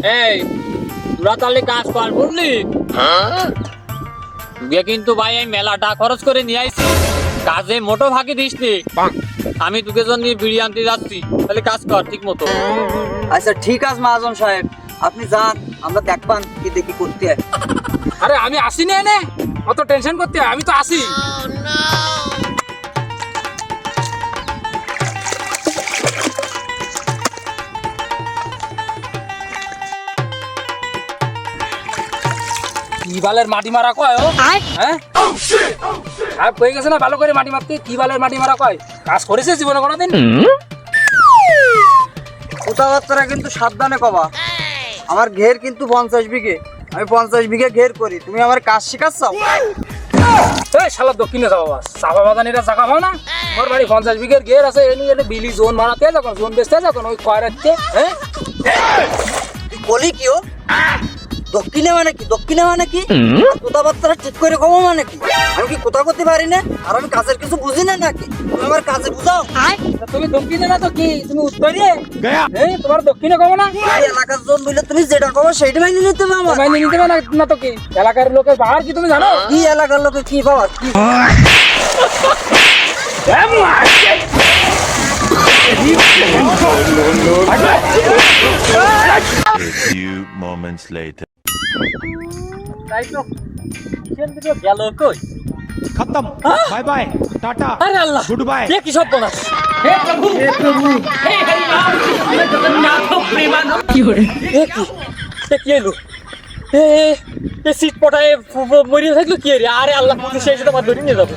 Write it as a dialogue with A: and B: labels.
A: এই তোরা তাহলে কাজ কর বুঝলি? তুই কিন্তু ভাই আমি মেলাটা খরচ করে নিয়ে আইছি, কাজে মোটো ফাঁকি দিস নি। আমি তোকে জন্য বিড়ি আনতে যাচ্ছি, তাহলে কাজ কর ঠিক মতো।
B: আচ্ছা ঠিক আছে মহাজন সাহেব, আপনি যান, আমরা দেখবান কি দেখি করতে হয়।
C: আরে আমি আসি না এনে, অত টেনশন করতে হয়, আমি তো আসি। কি বালের মাটি মারা কয় ও? হ্যাঁ আর কয়ে গেছে না ভালো করে মাটি মারতে, কি বালের মাটি মারা কয়? কাজ করেছে জীবনে কোনোদিন?
B: কথাবার্তা কিন্তু সাবধানে কবা। আমার ঘের কিন্তু 50 বিঘে, আমি 50 বিঘে ঘের করি, তুমি আমার কাজ শিখাচ্ছ?
C: এই শালা দক্ষিণে যাবো বাস, চাপা বাগানিরা জায়গা পাও না? আমার বাড়ি 50 বিঘের ঘের আছে, এনে এনে বিলি জোন মারাতে যখন জোন বেচতে যখন ওই কয় রাখতে। হ্যাঁ
B: তুই বলি কি ও? দক্ষিণে মানে কি? দক্ষিণে মানে কি? কথাবার্তা ঠিক করে কব মানে কি? আমি কি কথা করতে পারি না? আর আমি কাজের কিছু বুঝি না নাকি? তুমি আমার কাজে বুঝাও।
C: তুমি দক্ষিণে না তো কি তুমি উত্তরে? হ্যাঁ তোমার দক্ষিণে কব না?
B: এই এলাকার জন বলে তুমি যেটা কব সেইটা মাইনে নিতে হবে আমার।
C: মাইনে নিতে হবে না তো কি? এলাকার লোকের বাহার কি তুমি জানো?
B: কি এলাকার লোকে কি পাওয়ার কি?
D: A few moments later.
A: তাই তো কিসের দিকে গেল কই?
E: खत्म बाय बाय टाटा
A: আরে আল্লাহ,
E: गुड बाय
A: এ কি সব বলাস? হে প্রভু হে প্রভু, হে হরি রাম হে জগন্নাথ প্রেমানন্দ। কি হরে এ কি? এ কি এলো? এ এ সিট পটায় মরিয়ে থাকলো কি রে? আরে আল্লাহ, পুলিশ এসে তো আমার ধরে নিয়ে যাবে।